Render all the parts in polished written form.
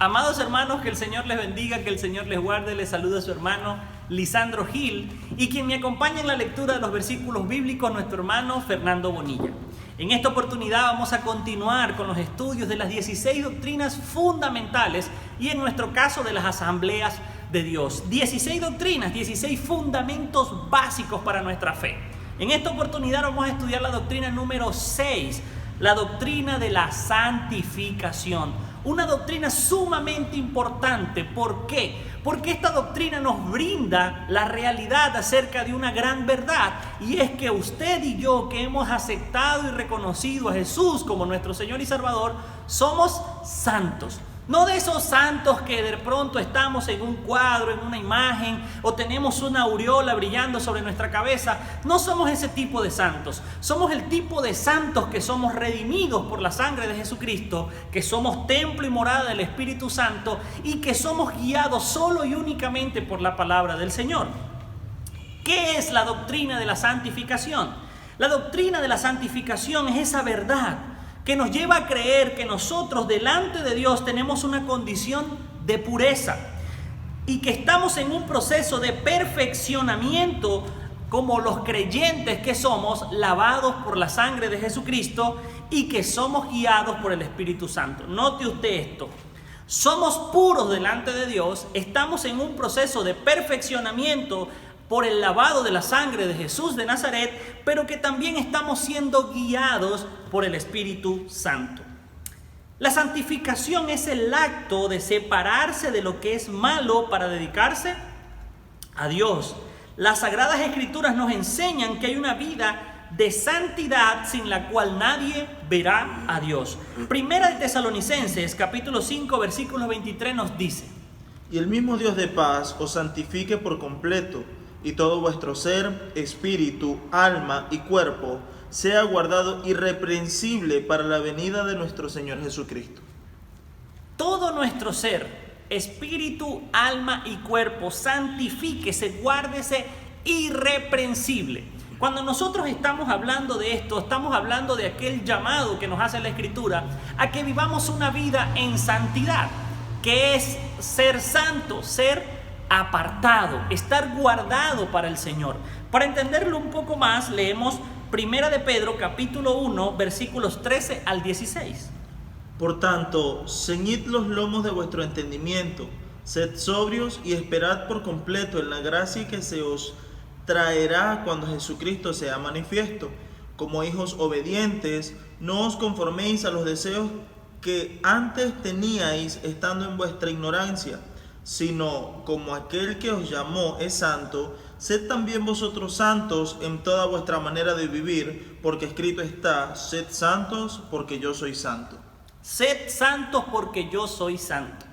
Amados hermanos, que el Señor les bendiga, que el Señor les guarde. Les saluda su hermano Lisandro Gil y quien me acompaña en la lectura de los versículos bíblicos, nuestro hermano Fernando Bonilla. En esta oportunidad vamos a continuar con los estudios de las 16 doctrinas fundamentales y en nuestro caso de las asambleas de Dios. 16 doctrinas, 16 fundamentos básicos para nuestra fe. En esta oportunidad vamos a estudiar la doctrina número 6, la doctrina de la santificación. Una doctrina sumamente importante. ¿Por qué? Porque esta doctrina nos brinda la realidad acerca de una gran verdad, y es que usted y yo, que hemos aceptado y reconocido a Jesús como nuestro Señor y Salvador, somos santos. No de esos santos que de pronto estamos en un cuadro, en una imagen, o tenemos una aureola brillando sobre nuestra cabeza. No somos ese tipo de santos. Somos el tipo de santos que somos redimidos por la sangre de Jesucristo, que somos templo y morada del Espíritu Santo y que somos guiados solo y únicamente por la palabra del Señor. ¿Qué es la doctrina de la santificación? La doctrina de la santificación es esa verdad que nos lleva a creer que nosotros delante de Dios tenemos una condición de pureza y que estamos en un proceso de perfeccionamiento como los creyentes que somos, lavados por la sangre de Jesucristo y que somos guiados por el Espíritu Santo. Note usted esto: somos puros delante de Dios, estamos en un proceso de perfeccionamiento por el lavado de la sangre de Jesús de Nazaret, pero que también estamos siendo guiados por el Espíritu Santo. La santificación es el acto de separarse de lo que es malo para dedicarse a Dios. Las Sagradas Escrituras nos enseñan que hay una vida de santidad sin la cual nadie verá a Dios. Primera de Tesalonicenses, capítulo 5, versículo 23 nos dice: Y el mismo Dios de paz os santifique por completo, y todo vuestro ser, espíritu, alma y cuerpo sea guardado irreprensible para la venida de nuestro Señor Jesucristo. Todo nuestro ser, espíritu, alma y cuerpo, santifíquese, guárdese irreprensible. Cuando nosotros estamos hablando de esto, estamos hablando de aquel llamado que nos hace la Escritura a que vivamos una vida en santidad, que es ser santo, ser apartado, estar guardado para el Señor. Para entenderlo un poco más, leemos Primera de Pedro, capítulo 1, versículos 13 al 16. Por tanto, ceñid los lomos de vuestro entendimiento, sed sobrios y esperad por completo en la gracia que se os traerá cuando Jesucristo sea manifiesto. Como hijos obedientes, no os conforméis a los deseos que antes teníais estando en vuestra ignorancia, sino como aquel que os llamó es santo, sed también vosotros santos en toda vuestra manera de vivir, porque escrito está: sed santos porque yo soy santo. Sed santos porque yo soy santo.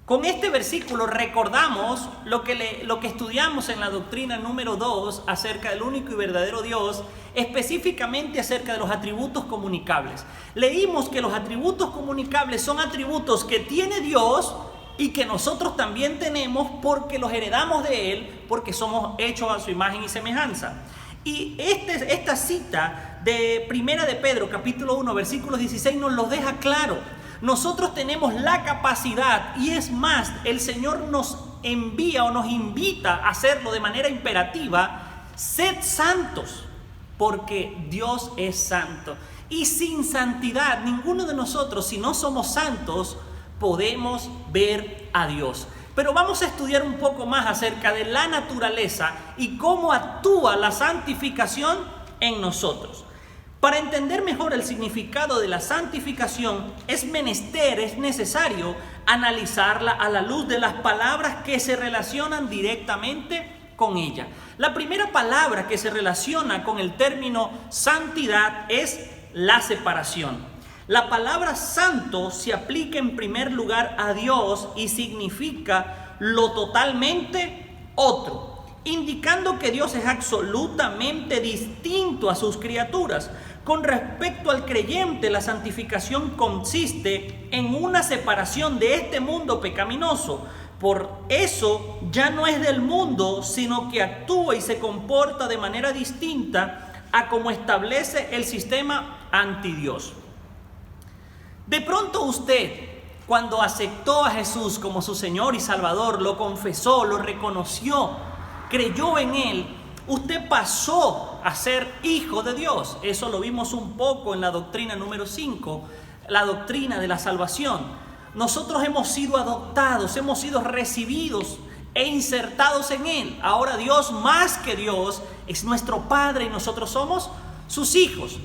Con este versículo recordamos lo que estudiamos en la doctrina número 2 acerca del único y verdadero Dios, específicamente acerca de los atributos comunicables. Leímos que los atributos comunicables son atributos que tiene Dios y que nosotros también tenemos porque los heredamos de Él, porque somos hechos a su imagen y semejanza. Y esta cita de Primera de Pedro, capítulo 1, versículos 16, nos lo deja claro. Nosotros tenemos la capacidad, y es más, el Señor nos envía o nos invita a hacerlo de manera imperativa: sed santos, porque Dios es santo. Y sin santidad, ninguno de nosotros, si no somos santos, podemos ver a Dios. Pero vamos a estudiar un poco más acerca de la naturaleza y cómo actúa la santificación en nosotros. Para entender mejor el significado de la santificación, es necesario analizarla a la luz de las palabras que se relacionan directamente con ella. La primera palabra que se relaciona con el término santidad es la separación. La palabra santo se aplica en primer lugar a Dios y significa lo totalmente otro, indicando que Dios es absolutamente distinto a sus criaturas. Con respecto al creyente, la santificación consiste en una separación de este mundo pecaminoso. Por eso ya no es del mundo, sino que actúa y se comporta de manera distinta a como establece el sistema anti Dios. De pronto usted cuando aceptó a Jesús como su Señor y Salvador, lo confesó, lo reconoció, creyó en Él, usted pasó a ser hijo de Dios. Eso lo vimos un poco en la doctrina número 5, la doctrina de la salvación. Nosotros hemos sido adoptados, hemos sido recibidos e insertados en Él. Ahora Dios, más que Dios, es nuestro Padre y nosotros somos sus hijos.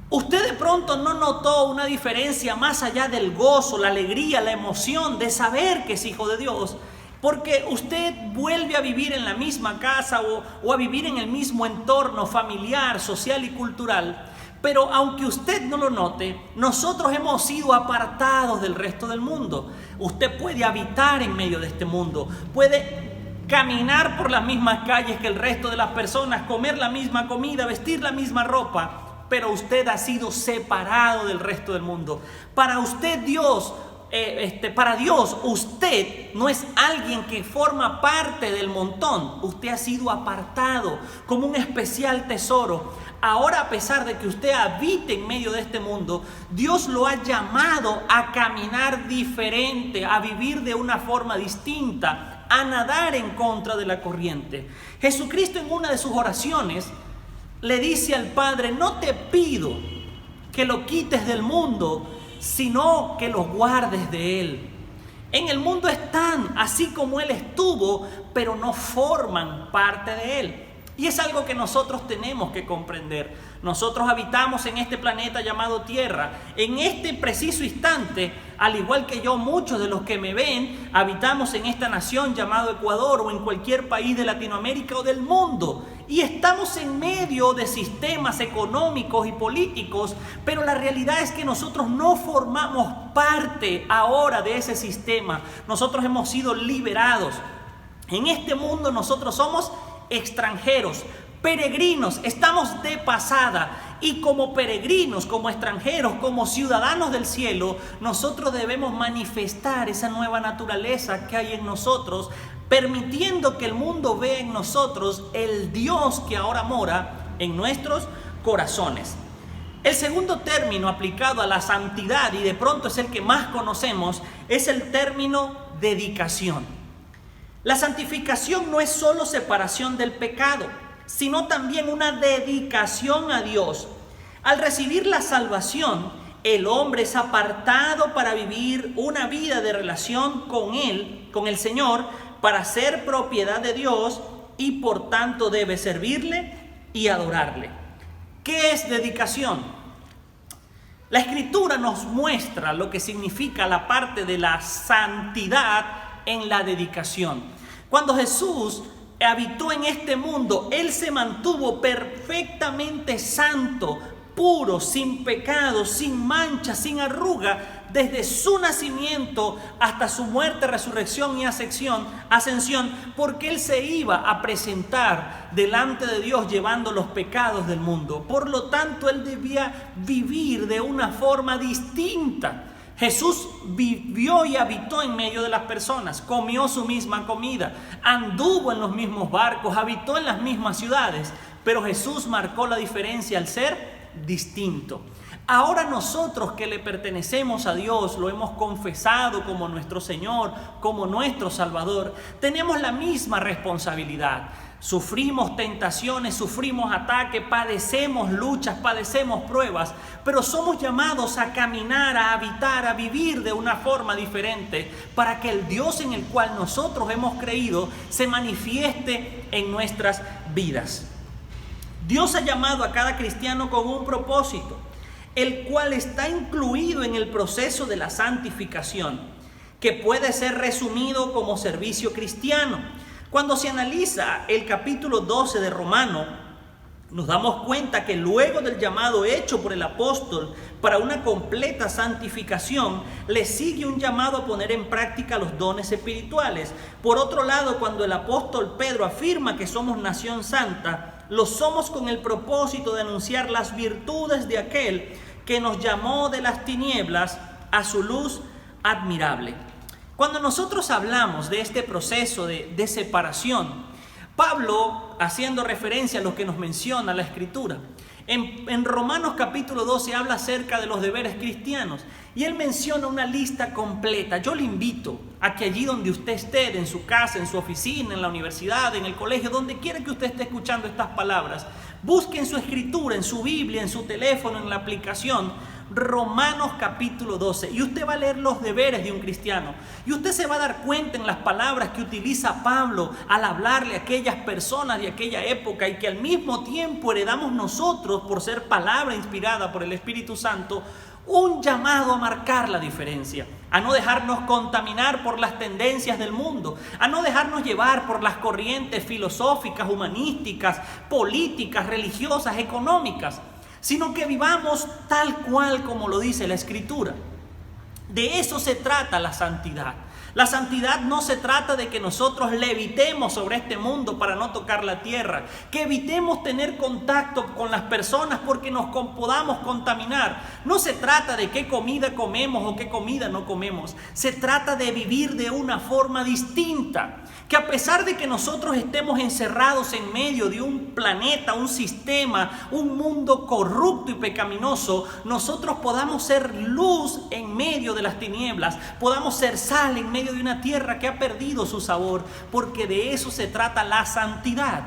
Usted de pronto no notó una diferencia más allá del gozo, la alegría, la emoción de saber que es hijo de Dios, porque usted vuelve a vivir en la misma casa o a vivir en el mismo entorno familiar, social y cultural. Pero aunque usted no lo note, nosotros hemos sido apartados del resto del mundo. Usted puede habitar en medio de este mundo, puede caminar por las mismas calles que el resto de las personas, comer la misma comida, vestir la misma ropa, pero usted ha sido separado del resto del mundo. Para usted para Dios, usted no es alguien que forma parte del montón. Usted ha sido apartado como un especial tesoro. Ahora, a pesar de que usted habite en medio de este mundo, Dios lo ha llamado a caminar diferente, a vivir de una forma distinta, a nadar en contra de la corriente. Jesucristo, en una de sus oraciones, le dice al Padre: no te pido que lo quites del mundo, sino que los guardes de él. En el mundo están, así como Él estuvo, pero no forman parte de Él. Y es algo que nosotros tenemos que comprender. Nosotros habitamos en este planeta llamado Tierra. En este preciso instante, al igual que yo, muchos de los que me ven, habitamos en esta nación llamado Ecuador o en cualquier país de Latinoamérica o del mundo. Y estamos en medio de sistemas económicos y políticos, pero la realidad es que nosotros no formamos parte ahora de ese sistema. Nosotros hemos sido liberados. En este mundo nosotros somos extranjeros, peregrinos, estamos de pasada, y como peregrinos, como extranjeros, como ciudadanos del cielo, nosotros debemos manifestar esa nueva naturaleza que hay en nosotros, permitiendo que el mundo vea en nosotros el Dios que ahora mora en nuestros corazones. El segundo término aplicado a la santidad, y de pronto es el que más conocemos, es el término dedicación. La santificación no es solo separación del pecado, sino también una dedicación a Dios. Al recibir la salvación, el hombre es apartado para vivir una vida de relación con Él, con el Señor, para ser propiedad de Dios, y por tanto debe servirle y adorarle. ¿Qué es dedicación? La Escritura nos muestra lo que significa la parte de la santidad en la dedicación. Cuando Jesús habitó en este mundo, Él se mantuvo perfectamente santo, puro, sin pecado, sin mancha, sin arruga, desde su nacimiento hasta su muerte, resurrección y ascensión, porque Él se iba a presentar delante de Dios llevando los pecados del mundo. Por lo tanto, Él debía vivir de una forma distinta. Jesús vivió y habitó en medio de las personas, comió su misma comida, anduvo en los mismos barcos, habitó en las mismas ciudades, pero Jesús marcó la diferencia al ser distinto. Ahora nosotros que le pertenecemos a Dios, lo hemos confesado como nuestro Señor, como nuestro Salvador, tenemos la misma responsabilidad. Sufrimos tentaciones, sufrimos ataques, padecemos luchas, padecemos pruebas, pero somos llamados a caminar, a habitar, a vivir de una forma diferente para que el Dios en el cual nosotros hemos creído se manifieste en nuestras vidas. Dios ha llamado a cada cristiano con un propósito, el cual está incluido en el proceso de la santificación, que puede ser resumido como servicio cristiano. Cuando se analiza el capítulo 12 de Romanos, nos damos cuenta que luego del llamado hecho por el apóstol para una completa santificación, le sigue un llamado a poner en práctica los dones espirituales. Por otro lado, cuando el apóstol Pedro afirma que somos nación santa, lo somos con el propósito de anunciar las virtudes de aquel que nos llamó de las tinieblas a su luz admirable. Cuando nosotros hablamos de este proceso de separación, Pablo, haciendo referencia a lo que nos menciona la Escritura, En Romanos capítulo 12 habla acerca de los deberes cristianos y él menciona una lista completa. Yo le invito a que allí donde usted esté, en su casa, en su oficina, en la universidad, en el colegio, donde quiera que usted esté escuchando estas palabras, busque en su escritura, en su Biblia, en su teléfono, en la aplicación, Romanos capítulo 12, y usted va a leer los deberes de un cristiano y usted se va a dar cuenta en las palabras que utiliza Pablo al hablarle a aquellas personas de aquella época y que al mismo tiempo heredamos nosotros por ser palabra inspirada por el Espíritu Santo, un llamado a marcar la diferencia, a no dejarnos contaminar por las tendencias del mundo, a no dejarnos llevar por las corrientes filosóficas, humanísticas, políticas, religiosas, económicas, sino que vivamos tal cual como lo dice la Escritura. De eso se trata la santidad. La santidad no se trata de que nosotros levitemos sobre este mundo para no tocar la tierra, que evitemos tener contacto con las personas porque nos podamos contaminar. No se trata de qué comida comemos o qué comida no comemos. Se trata de vivir de una forma distinta. Que a pesar de que nosotros estemos encerrados en medio de un planeta, un sistema, un mundo corrupto y pecaminoso, nosotros podamos ser luz en medio de las tinieblas, podamos ser sal en medio de una tierra que ha perdido su sabor, porque de eso se trata la santidad,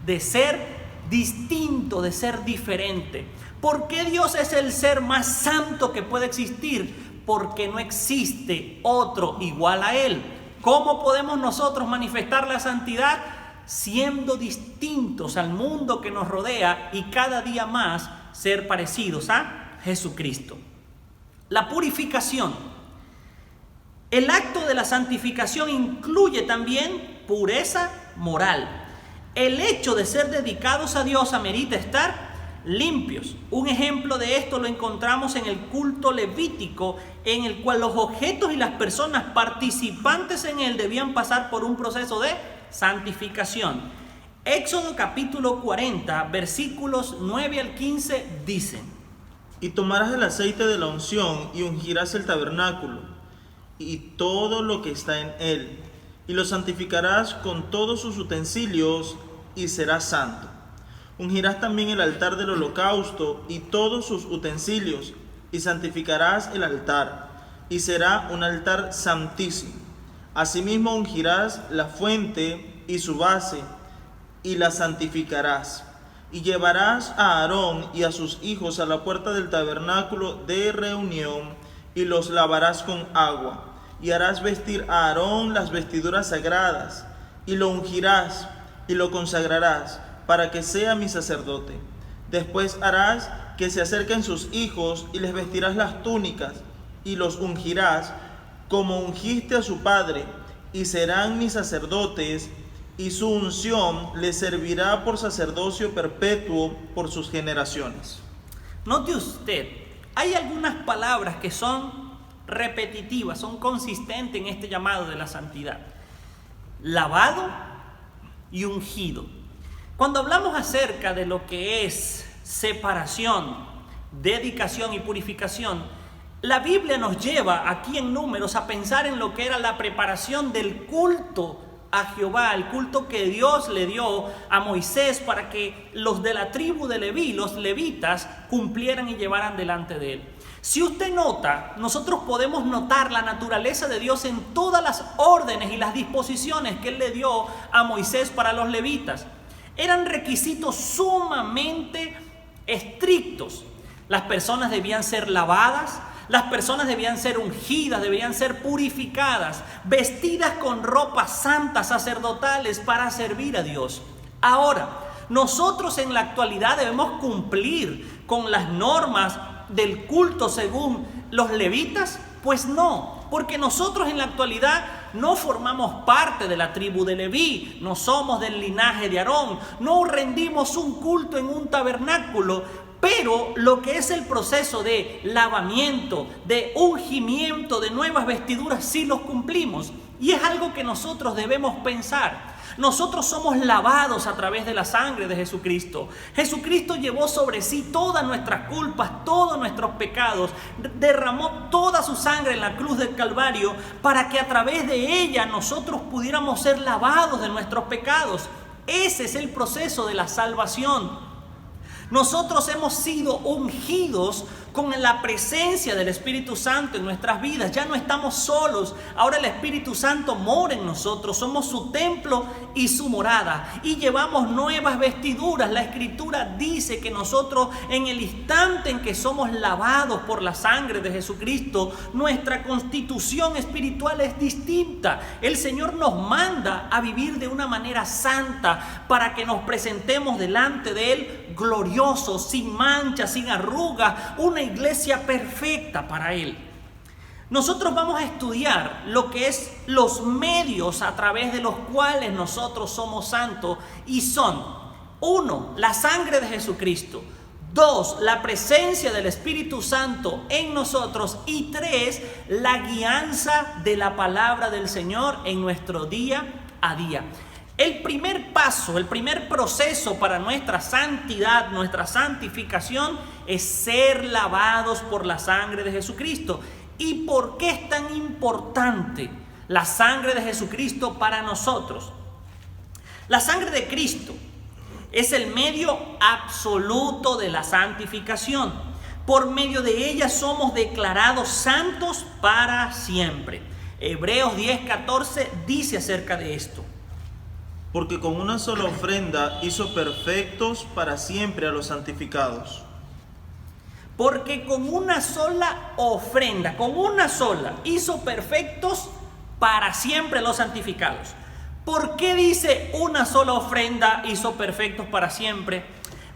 de ser distinto, de ser diferente. ¿Por qué Dios es el ser más santo que puede existir? Porque no existe otro igual a Él. ¿Cómo podemos nosotros manifestar la santidad? Siendo distintos al mundo que nos rodea y cada día más ser parecidos a Jesucristo. La purificación. El acto de la santificación incluye también pureza moral. El hecho de ser dedicados a Dios amerita estar limpios. Un ejemplo de esto lo encontramos en el culto levítico, en el cual los objetos y las personas participantes en él debían pasar por un proceso de santificación. Éxodo capítulo 40, versículos 9 al 15 dicen: Y tomarás el aceite de la unción y ungirás el tabernáculo y todo lo que está en él, y lo santificarás con todos sus utensilios y serás santo. Ungirás también el altar del holocausto y todos sus utensilios, y santificarás el altar, y será un altar santísimo. Asimismo ungirás la fuente y su base, y la santificarás. Y llevarás a Aarón y a sus hijos a la puerta del tabernáculo de reunión, y los lavarás con agua. Y harás vestir a Aarón las vestiduras sagradas, y lo ungirás, y lo consagrarás, para que sea mi sacerdote. Después harás que se acerquen sus hijos y les vestirás las túnicas y los ungirás como ungiste a su padre, y serán mis sacerdotes, y su unción les servirá por sacerdocio perpetuo por sus generaciones. Note usted, hay algunas palabras que son repetitivas, son consistentes en este llamado de la santidad: lavado y ungido. Cuando hablamos acerca de lo que es separación, dedicación y purificación, la Biblia nos lleva aquí en Números a pensar en lo que era la preparación del culto a Jehová, el culto que Dios le dio a Moisés para que los de la tribu de Leví, los levitas, cumplieran y llevaran delante de él. Si usted nota, nosotros podemos notar la naturaleza de Dios en todas las órdenes y las disposiciones que él le dio a Moisés para los levitas. Eran requisitos sumamente estrictos. Las personas debían ser lavadas, las personas debían ser ungidas, debían ser purificadas, vestidas con ropas santas sacerdotales para servir a Dios. Ahora, nosotros en la actualidad debemos cumplir con las normas del culto según los levitas. Pues no, porque nosotros en la actualidad no formamos parte de la tribu de Leví, no somos del linaje de Aarón, no rendimos un culto en un tabernáculo, pero lo que es el proceso de lavamiento, de ungimiento, de nuevas vestiduras, sí los cumplimos. Y es algo que nosotros debemos pensar. Nosotros somos lavados a través de la sangre de Jesucristo. Jesucristo llevó sobre sí todas nuestras culpas, todos nuestros pecados, derramó toda su sangre en la cruz del Calvario para que a través de ella nosotros pudiéramos ser lavados de nuestros pecados. Ese es el proceso de la salvación. Nosotros hemos sido ungidos con la presencia del Espíritu Santo en nuestras vidas. Ya no estamos solos. Ahora el Espíritu Santo mora en nosotros. Somos su templo y su morada. Y llevamos nuevas vestiduras. La Escritura dice que nosotros, en el instante en que somos lavados por la sangre de Jesucristo, nuestra constitución espiritual es distinta. El Señor nos manda a vivir de una manera santa para que nos presentemos delante de Él gloriosos, sin mancha, sin arrugas, una iglesia perfecta para Él. Nosotros vamos a estudiar lo que es los medios a través de los cuales nosotros somos santos, y son: 1, la sangre de Jesucristo; 2, la presencia del Espíritu Santo en nosotros; y 3, la guianza de la palabra del Señor en nuestro día a día. El primer paso, el primer proceso para nuestra santidad, nuestra santificación, es ser lavados por la sangre de Jesucristo. ¿Y por qué es tan importante la sangre de Jesucristo para nosotros? La sangre de Cristo es el medio absoluto de la santificación. Por medio de ella somos declarados santos para siempre. Hebreos 10:14 dice acerca de esto: porque con una sola ofrenda hizo perfectos para siempre a los santificados. Porque con una sola ofrenda, con una sola, hizo perfectos para siempre a los santificados. ¿Por qué dice una sola ofrenda hizo perfectos para siempre?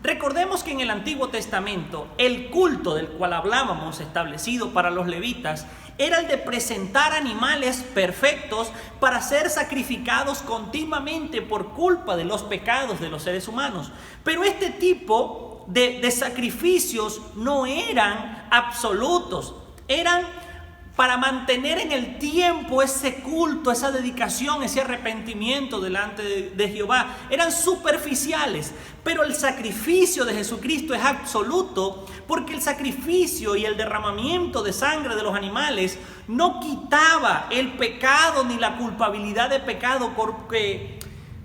Recordemos que en el Antiguo Testamento el culto del cual hablábamos, establecido para los levitas, era el de presentar animales perfectos para ser sacrificados continuamente por culpa de los pecados de los seres humanos. Pero este tipo de sacrificios no eran absolutos, eran para mantener en el tiempo ese culto, esa dedicación, ese arrepentimiento delante de Jehová. Eran superficiales, pero el sacrificio de Jesucristo es absoluto, porque el sacrificio y el derramamiento de sangre de los animales no quitaba el pecado ni la culpabilidad de pecado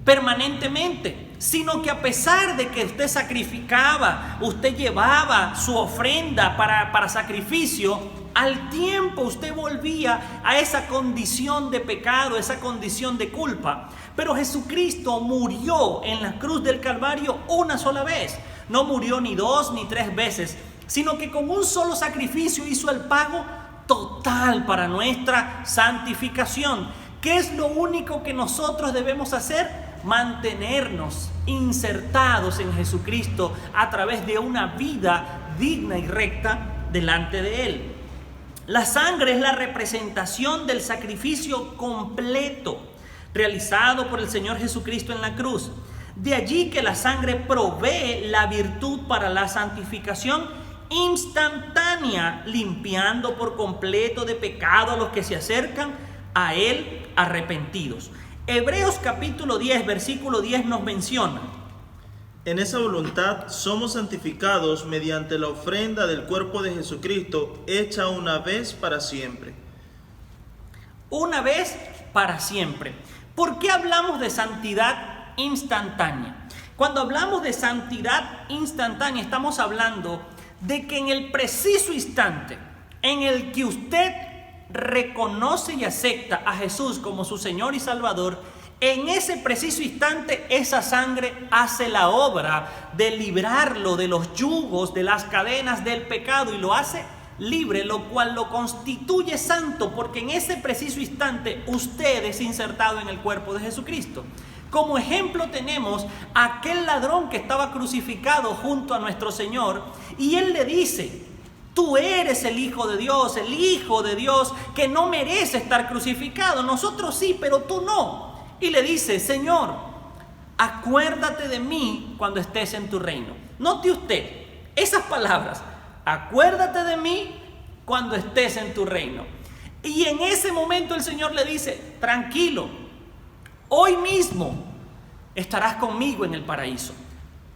permanentemente, sino que a pesar de que usted sacrificaba, usted llevaba su ofrenda para sacrificio, al tiempo usted volvía a esa condición de pecado, esa condición de culpa. Pero Jesucristo murió en la cruz del Calvario una sola vez. No murió ni 2 ni 3 veces, sino que con un solo sacrificio hizo el pago total para nuestra santificación. ¿Qué es lo único que nosotros debemos hacer? Mantenernos insertados en Jesucristo a través de una vida digna y recta delante de Él. La sangre es la representación del sacrificio completo realizado por el Señor Jesucristo en la cruz. De allí que la sangre provee la virtud para la santificación instantánea, limpiando por completo de pecado a los que se acercan a Él arrepentidos. Hebreos capítulo 10, versículo 10 nos menciona: en esa voluntad somos santificados mediante la ofrenda del cuerpo de Jesucristo, hecha una vez para siempre. Una vez para siempre. ¿Por qué hablamos de santidad instantánea? Cuando hablamos de santidad instantánea, estamos hablando de que en el preciso instante en el que usted reconoce y acepta a Jesús como su Señor y Salvador, en ese preciso instante esa sangre hace la obra de librarlo de los yugos, de las cadenas del pecado, y lo hace libre, lo cual lo constituye santo, porque en ese preciso instante usted es insertado en el cuerpo de Jesucristo. Como ejemplo tenemos a aquel ladrón que estaba crucificado junto a nuestro Señor, y él le dice: tú eres el Hijo de Dios, el Hijo de Dios que no merece estar crucificado. Nosotros sí, pero tú no. Y le dice: Señor, acuérdate de mí cuando estés en tu reino. Note usted esas palabras: acuérdate de mí cuando estés en tu reino. Y en ese momento el Señor le dice: tranquilo, hoy mismo estarás conmigo en el paraíso.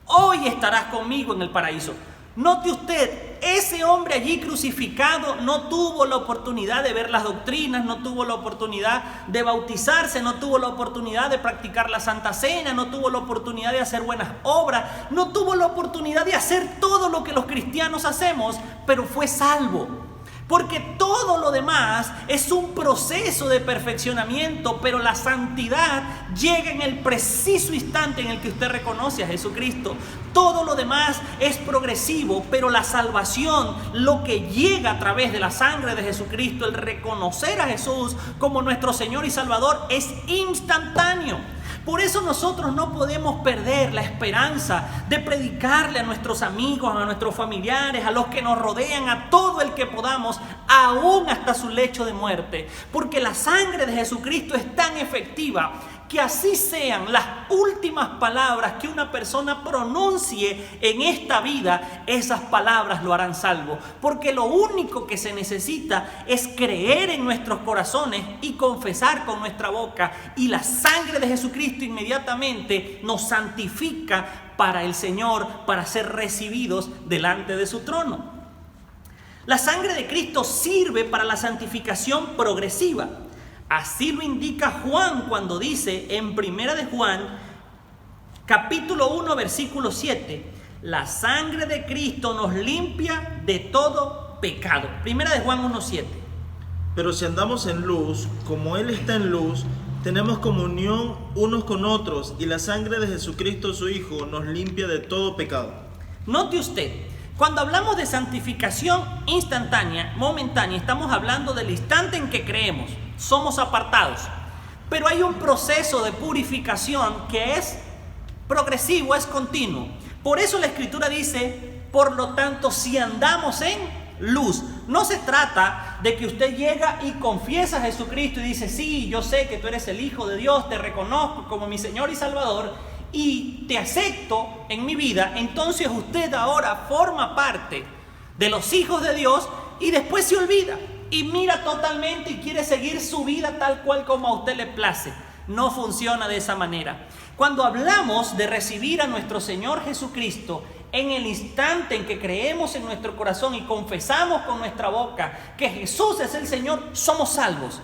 Hoy estarás conmigo en el paraíso. Note usted, ese ese hombre allí crucificado no tuvo la oportunidad de ver las doctrinas, no tuvo la oportunidad de bautizarse, no tuvo la oportunidad de practicar la Santa Cena, no tuvo la oportunidad de hacer buenas obras, no tuvo la oportunidad de hacer todo lo que los cristianos hacemos, pero fue salvo. Porque todo lo demás es un proceso de perfeccionamiento, pero la santidad llega en el preciso instante en el que usted reconoce a Jesucristo. Todo lo demás es progresivo, pero la salvación, lo que llega a través de la sangre de Jesucristo, el reconocer a Jesús como nuestro Señor y Salvador, es instantáneo. Por eso nosotros no podemos perder la esperanza de predicarle a nuestros amigos, a nuestros familiares, a los que nos rodean, a todo el que podamos, aún hasta su lecho de muerte. Porque la sangre de Jesucristo es tan efectiva que así sean las últimas palabras que una persona pronuncie en esta vida, esas palabras lo harán salvo. Porque lo único que se necesita es creer en nuestros corazones y confesar con nuestra boca. Y la sangre de Jesucristo inmediatamente nos santifica para el Señor, para ser recibidos delante de su trono. La sangre de Cristo sirve para la santificación progresiva. Así lo indica Juan cuando dice en 1 de Juan, capítulo 1, versículo 7, la sangre de Cristo nos limpia de todo pecado. 1 de Juan 1:7. Pero si andamos en luz, como Él está en luz, tenemos comunión unos con otros, y la sangre de Jesucristo su Hijo nos limpia de todo pecado. Note usted, cuando hablamos de santificación instantánea, momentánea, estamos hablando del instante en que creemos. Somos apartados, pero hay un proceso de purificación que es progresivo, es continuo. Por eso la Escritura dice, por lo tanto, si andamos en luz. No se trata de que usted llega y confiesa a Jesucristo y dice, sí, yo sé que tú eres el Hijo de Dios, te reconozco como mi Señor y Salvador y te acepto en mi vida. Entonces usted ahora forma parte de los hijos de Dios y después se olvida. Y mira totalmente y quiere seguir su vida tal cual como a usted le place. No funciona de esa manera. Cuando hablamos de recibir a nuestro Señor Jesucristo, en el instante en que creemos en nuestro corazón y confesamos con nuestra boca que Jesús es el Señor, somos salvos.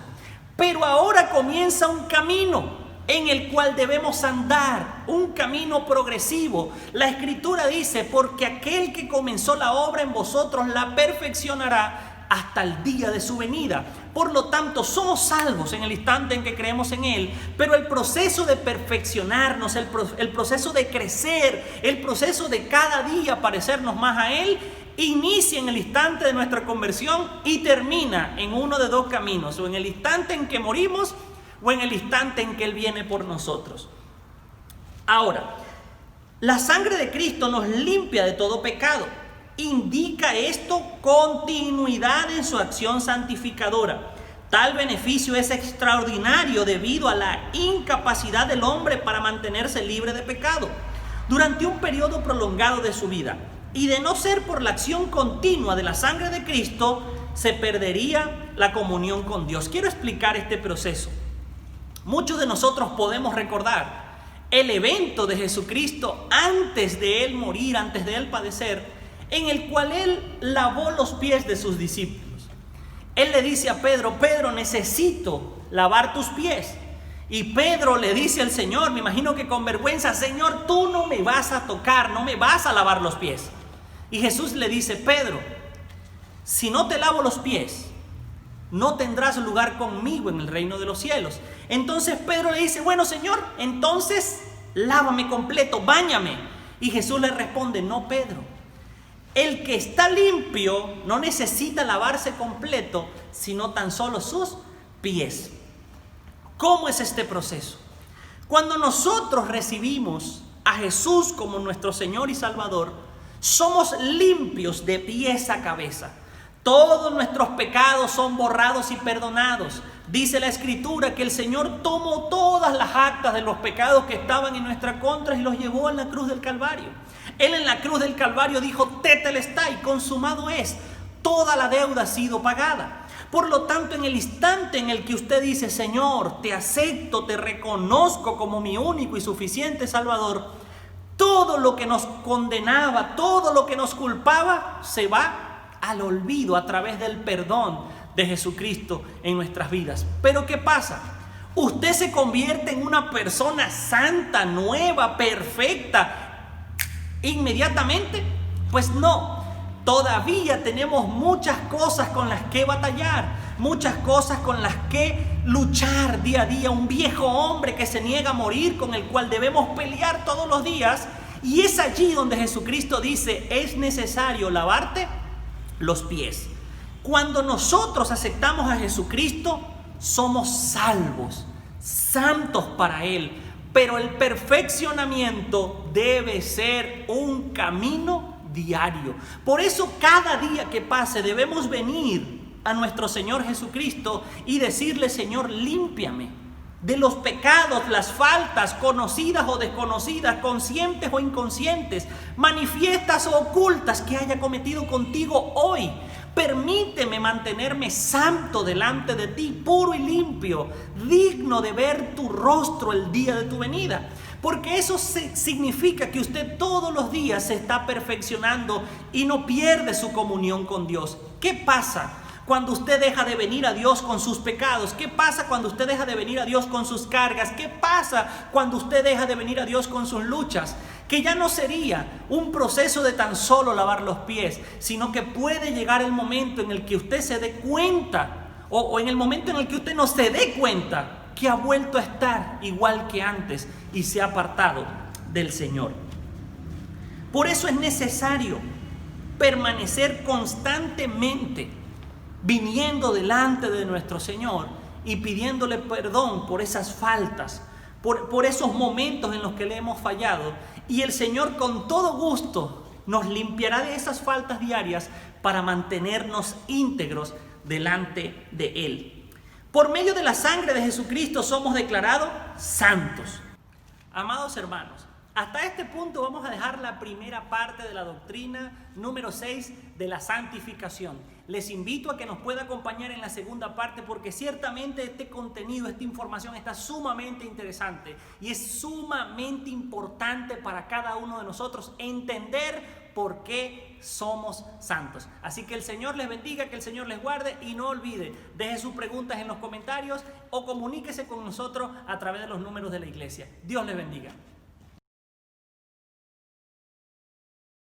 Pero ahora comienza un camino en el cual debemos andar, un camino progresivo. La Escritura dice, porque aquel que comenzó la obra en vosotros la perfeccionará hasta el día de su venida. Por lo tanto, somos salvos en el instante en que creemos en Él, pero el proceso de perfeccionarnos, el proceso de crecer, el proceso de cada día parecernos más a Él, inicia en el instante de nuestra conversión y termina en uno de dos caminos, o en el instante en que morimos, o en el instante en que Él viene por nosotros. Ahora, la sangre de Cristo nos limpia de todo pecado. Indica esto continuidad en su acción santificadora. Tal beneficio es extraordinario debido a la incapacidad del hombre para mantenerse libre de pecado durante un periodo prolongado de su vida. Y de no ser por la acción continua de la sangre de Cristo, se perdería la comunión con Dios. Quiero explicar este proceso. Muchos de nosotros podemos recordar el evento de Jesucristo antes de Él morir, antes de Él padecer, en el cual Él lavó los pies de sus discípulos. Él le dice a Pedro, Pedro, necesito lavar tus pies. Y Pedro le dice al Señor, me imagino que con vergüenza, Señor, tú no me vas a tocar, no me vas a lavar los pies. Y Jesús le dice, Pedro, si no te lavo los pies, no tendrás lugar conmigo en el reino de los cielos. Entonces Pedro le dice, bueno, Señor, entonces lávame completo, báñame. Y Jesús le responde, no, Pedro. El que está limpio no necesita lavarse completo, sino tan solo sus pies. ¿Cómo es este proceso? Cuando nosotros recibimos a Jesús como nuestro Señor y Salvador, somos limpios de pies a cabeza. Todos nuestros pecados son borrados y perdonados. Dice la Escritura que el Señor tomó todas las actas de los pecados que estaban en nuestra contra y los llevó en la cruz del Calvario. Él en la cruz del Calvario dijo, tetelestai, consumado es. Toda la deuda ha sido pagada. Por lo tanto, en el instante en el que usted dice, Señor, te acepto, te reconozco como mi único y suficiente Salvador, todo lo que nos condenaba, todo lo que nos culpaba, se va al olvido a través del perdón de Jesucristo en nuestras vidas. Pero ¿qué pasa? ¿Usted se convierte en una persona santa, nueva, perfecta inmediatamente? Pues no. Todavía tenemos muchas cosas con las que batallar, muchas cosas con las que luchar día a día. Un viejo hombre que se niega a morir, con el cual debemos pelear todos los días. Y es allí donde Jesucristo dice: es necesario lavarte los pies. Cuando nosotros aceptamos a Jesucristo, somos salvos, santos para Él. Pero el perfeccionamiento debe ser un camino diario. Por eso cada día que pase debemos venir a nuestro Señor Jesucristo y decirle: Señor, límpiame de los pecados, las faltas, conocidas o desconocidas, conscientes o inconscientes, manifiestas o ocultas, que haya cometido contigo hoy. Permíteme mantenerme santo delante de ti, puro y limpio, digno de ver tu rostro el día de tu venida. Porque eso significa que usted todos los días se está perfeccionando y no pierde su comunión con Dios. ¿Qué pasa cuando usted deja de venir a Dios con sus pecados? ¿Qué pasa cuando usted deja de venir a Dios con sus cargas? ¿Qué pasa cuando usted deja de venir a Dios con sus luchas? Que ya no sería un proceso de tan solo lavar los pies, sino que puede llegar el momento en el que usted se dé cuenta, o en el momento en el que usted no se dé cuenta, que ha vuelto a estar igual que antes y se ha apartado del Señor. Por eso es necesario permanecer constantemente viniendo delante de nuestro Señor y pidiéndole perdón por esas faltas, por esos momentos en los que le hemos fallado. Y el Señor con todo gusto nos limpiará de esas faltas diarias para mantenernos íntegros delante de Él. Por medio de la sangre de Jesucristo somos declarados santos. Amados hermanos, hasta este punto vamos a dejar la primera parte de la doctrina número 6 de la santificación. Les invito a que nos pueda acompañar en la segunda parte, porque ciertamente este contenido, esta información está sumamente interesante y es sumamente importante para cada uno de nosotros entender por qué somos santos. Así que el Señor les bendiga, que el Señor les guarde, y no olvide, deje sus preguntas en los comentarios o comuníquese con nosotros a través de los números de la iglesia. Dios les bendiga.